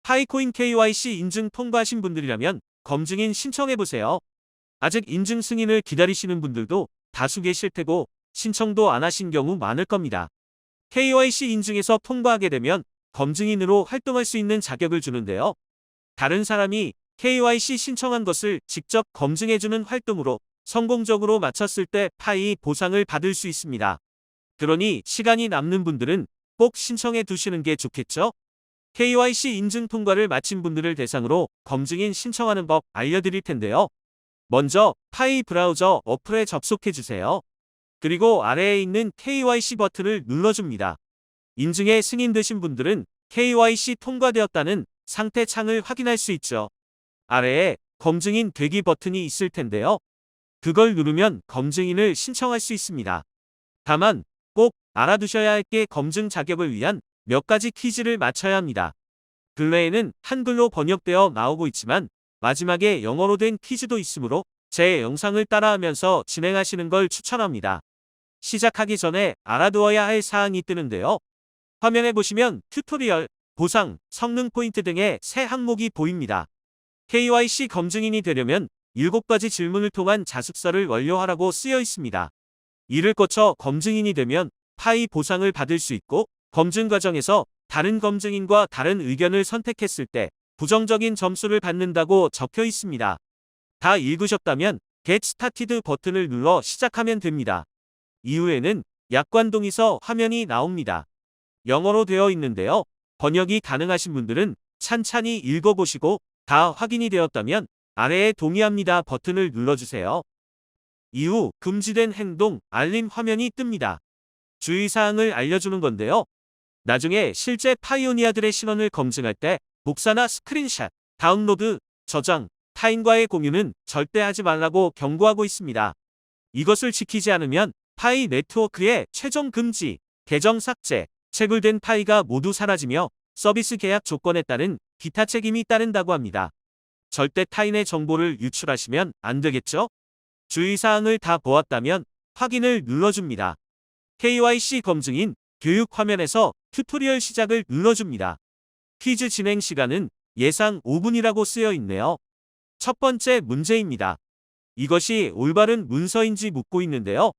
파이코인 KYC 인증 통과하신 분들이라면 검증인 신청해보세요. 아직 인증 승인을 기다리시는 분들도 다수 계실 테고 신청도 안 하신 경우 많을 겁니다. KYC 인증에서 통과하게 되면 검증인으로 활동할 수 있는 자격을 주는데요. 다른 사람이 KYC 신청한 것을 직접 검증해주는 활동으로 성공적으로 마쳤을 때 파이 보상을 받을 수 있습니다. 그러니 시간이 남는 분들은 꼭 신청해 두시는 게 좋겠죠? KYC 인증 통과를 마친 분들을 대상으로 검증인 신청하는 법 알려드릴 텐데요. 먼저 파이 브라우저 어플에 접속해 주세요. 그리고 아래에 있는 KYC 버튼을 눌러줍니다. 인증에 승인되신 분들은 KYC 통과되었다는 상태 창을 확인할 수 있죠. 아래에 검증인 되기 버튼이 있을 텐데요. 그걸 누르면 검증인을 신청할 수 있습니다. 다만 꼭 알아두셔야 할 게 검증 자격을 위한 몇 가지 퀴즈를 맞춰야 합니다. 근래에는 한글로 번역되어 나오고 있지만 마지막에 영어로 된 퀴즈도 있으므로 제 영상을 따라하면서 진행하시는 걸 추천합니다. 시작하기 전에 알아두어야 할 사항이 뜨는데요. 화면에 보시면 튜토리얼, 보상, 성능 포인트 등의 세 항목이 보입니다. KYC 검증인이 되려면 7가지 질문을 통한 자습서를 완료하라고 쓰여 있습니다. 이를 거쳐 검증인이 되면 파이 보상을 받을 수 있고 검증 과정에서 다른 검증인과 다른 의견을 선택했을 때 부정적인 점수를 받는다고 적혀 있습니다. 다 읽으셨다면 Get Started 버튼을 눌러 시작하면 됩니다. 이후에는 약관 동의서 화면이 나옵니다. 영어로 되어 있는데요. 번역이 가능하신 분들은 찬찬히 읽어보시고 다 확인이 되었다면 아래에 동의합니다 버튼을 눌러주세요. 이후 금지된 행동 알림 화면이 뜹니다. 주의사항을 알려주는 건데요. 나중에 실제 파이오니아들의 신원을 검증할 때 복사나 스크린샷, 다운로드, 저장, 타인과의 공유는 절대 하지 말라고 경고하고 있습니다. 이것을 지키지 않으면 파이 네트워크의 최종 금지, 계정 삭제, 채굴된 파이가 모두 사라지며 서비스 계약 조건에 따른 기타 책임이 따른다고 합니다. 절대 타인의 정보를 유출하시면 안 되겠죠? 주의사항을 다 보았다면 확인을 눌러줍니다. KYC 검증인 교육 화면에서 튜토리얼 시작을 눌러줍니다. 퀴즈 진행 시간은 예상 5분이라고 쓰여 있네요. 첫 번째 문제입니다. 이것이 올바른 문서인지 묻고 있는데요.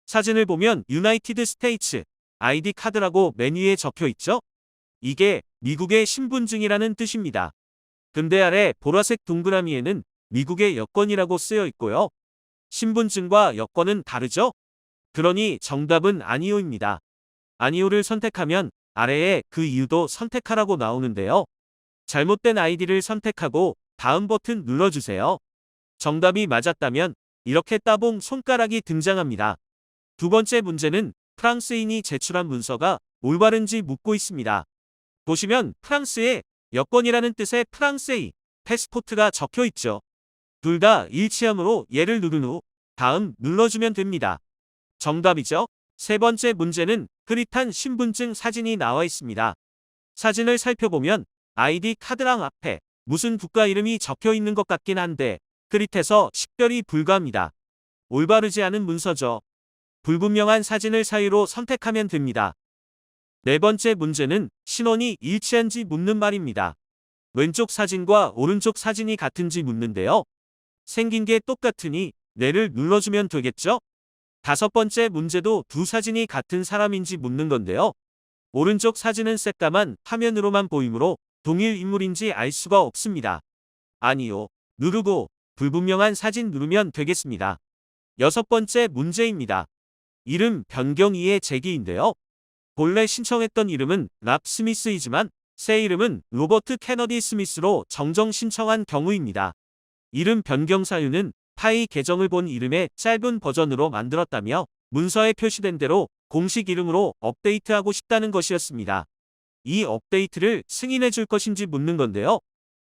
사진을 보면 유나이티드 스테이츠 ID 카드라고 메뉴에 적혀 있죠? 이게 미국의 신분증이라는 뜻입니다. 근데 아래 보라색 동그라미에는 미국의 여권이라고 쓰여 있고요. 신분증과 여권은 다르죠? 그러니 정답은 아니오입니다. 아니오를 선택하면 아래에 그 이유도 선택하라고 나오는데요. 잘못된 아이디를 선택하고 다음 버튼 눌러주세요. 정답이 맞았다면 이렇게 따봉 손가락이 등장합니다. 두 번째 문제는 프랑스인이 제출한 문서가 올바른지 묻고 있습니다. 보시면 프랑스에 여권이라는 뜻의 프랑세이, 패스포트가 적혀 있죠. 둘 다 일치하므로 얘를 누른 후 다음 눌러주면 됩니다. 정답이죠? 세 번째 문제는 흐릿한 신분증 사진이 나와 있습니다. 사진을 살펴보면 아이디 카드랑 앞에 무슨 국가 이름이 적혀 있는 것 같긴 한데 흐릿해서 식별이 불가합니다. 올바르지 않은 문서죠. 불분명한 사진을 사이로 선택하면 됩니다. 네 번째 문제는 신원이 일치한지 묻는 말입니다. 왼쪽 사진과 오른쪽 사진이 같은지 묻는데요. 생긴 게 똑같으니 네를 눌러주면 되겠죠? 다섯 번째 문제도 두 사진이 같은 사람인지 묻는 건데요. 오른쪽 사진은 새까만 화면으로만 보이므로 동일 인물인지 알 수가 없습니다. 아니요. 누르고 불분명한 사진 누르면 되겠습니다. 여섯 번째 문제입니다. 이름 변경이의 제기인데요. 본래 신청했던 이름은 랍 스미스이지만 새 이름은 로버트 케너디 스미스로 정정 신청한 경우입니다. 이름 변경 사유는 파이 계정을 본 이름의 짧은 버전으로 만들었다며 문서에 표시된 대로 공식 이름으로 업데이트하고 싶다는 것이었습니다. 이 업데이트를 승인해 줄 것인지 묻는 건데요.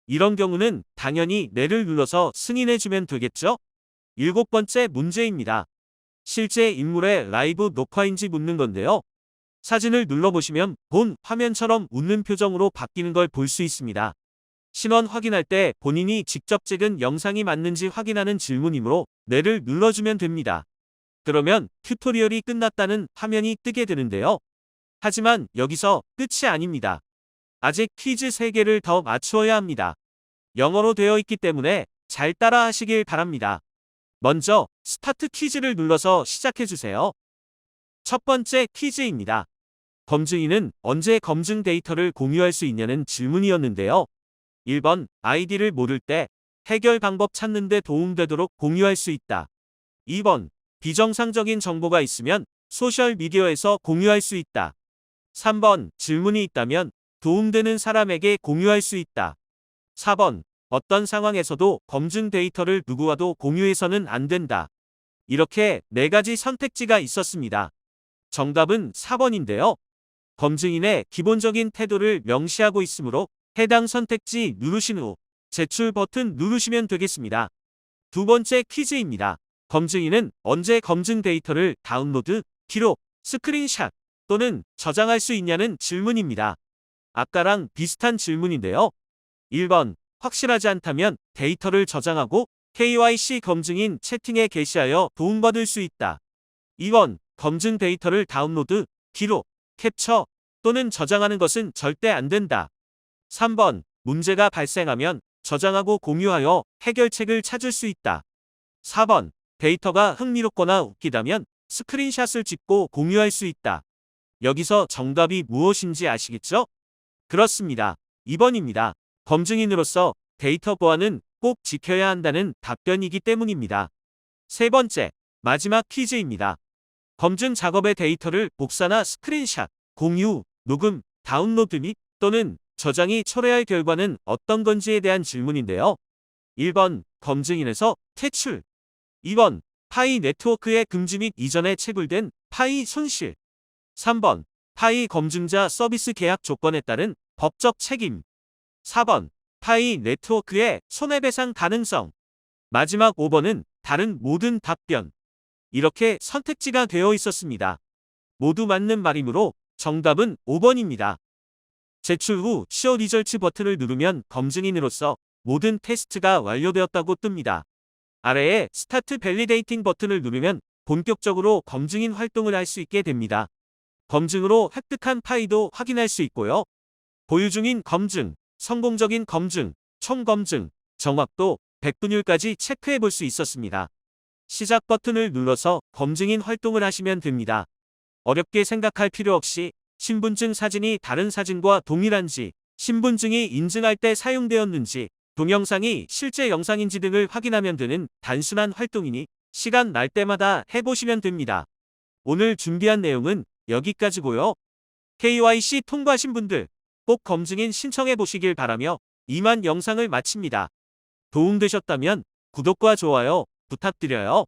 이런 경우는 당연히 네를 눌러서 승인해 주면 되겠죠? 일곱 번째 문제입니다. 실제 인물의 라이브 녹화인지 묻는 건데요. 사진을 눌러보시면 본 화면처럼 웃는 표정으로 바뀌는 걸 볼 수 있습니다. 신원 확인할 때 본인이 직접 찍은 영상이 맞는지 확인하는 질문이므로 네를 눌러주면 됩니다. 그러면 튜토리얼이 끝났다는 화면이 뜨게 되는데요. 하지만 여기서 끝이 아닙니다. 아직 퀴즈 3개를 더 맞추어야 합니다. 영어로 되어 있기 때문에 잘 따라 하시길 바랍니다. 먼저 스타트 퀴즈를 눌러서 시작해주세요. 첫 번째 퀴즈입니다. 검증인은 언제 검증 데이터를 공유할 수 있냐는 질문이었는데요. 1번, 아이디를 모를 때 해결 방법 찾는 데 도움되도록 공유할 수 있다. 2번, 비정상적인 정보가 있으면 소셜미디어에서 공유할 수 있다. 3번, 질문이 있다면 도움되는 사람에게 공유할 수 있다. 4번, 어떤 상황에서도 검증 데이터를 누구와도 공유해서는 안 된다. 이렇게 4가지 선택지가 있었습니다. 정답은 4번인데요. 검증인의 기본적인 태도를 명시하고 있으므로 해당 선택지 누르신 후 제출 버튼 누르시면 되겠습니다. 두 번째 퀴즈입니다. 검증인은 언제 검증 데이터를 다운로드, 기록, 스크린샷 또는 저장할 수 있냐는 질문입니다. 아까랑 비슷한 질문인데요. 1번, 확실하지 않다면 데이터를 저장하고 KYC 검증인 채팅에 게시하여 도움받을 수 있다. 2번, 검증 데이터를 다운로드, 기록, 캡처 또는 저장하는 것은 절대 안 된다. 3번, 문제가 발생하면 저장하고 공유하여 해결책을 찾을 수 있다. 4번, 데이터가 흥미롭거나 웃기다면 스크린샷을 찍고 공유할 수 있다. 여기서 정답이 무엇인지 아시겠죠? 그렇습니다. 2번입니다. 검증인으로서 데이터 보안은 꼭 지켜야 한다는 답변이기 때문입니다. 세 번째, 마지막 퀴즈입니다. 검증 작업의 데이터를 복사나 스크린샷, 공유, 녹음, 다운로드 및 또는 저장이 초래할 결과는 어떤 건지에 대한 질문인데요. 1번, 검증인에서 퇴출. 2번, 파이 네트워크의 금지 및 이전에 채굴된 파이 손실. 3번, 파이 검증자 서비스 계약 조건에 따른 법적 책임. 4번, 파이 네트워크의 손해배상 가능성. 마지막 5번은 다른 모든 답변. 이렇게 선택지가 되어 있었습니다. 모두 맞는 말이므로 정답은 5번입니다. 제출 후 Show Results 버튼을 누르면 검증인으로서 모든 테스트가 완료되었다고 뜹니다. 아래에 스타트 밸리데이팅 버튼을 누르면 본격적으로 검증인 활동을 할 수 있게 됩니다. 검증으로 획득한 파이도 확인할 수 있고요. 보유 중인 검증, 성공적인 검증, 총 검증, 정확도, 백분율까지 체크해 볼 수 있었습니다. 시작 버튼을 눌러서 검증인 활동을 하시면 됩니다. 어렵게 생각할 필요 없이 신분증 사진이 다른 사진과 동일한지, 신분증이 인증할 때 사용되었는지, 동영상이 실제 영상인지 등을 확인하면 되는 단순한 활동이니 시간 날 때마다 해보시면 됩니다. 오늘 준비한 내용은 여기까지고요. KYC 통과하신 분들 꼭 검증인 신청해 보시길 바라며 이만 영상을 마칩니다. 도움되셨다면 구독과 좋아요 부탁드려요.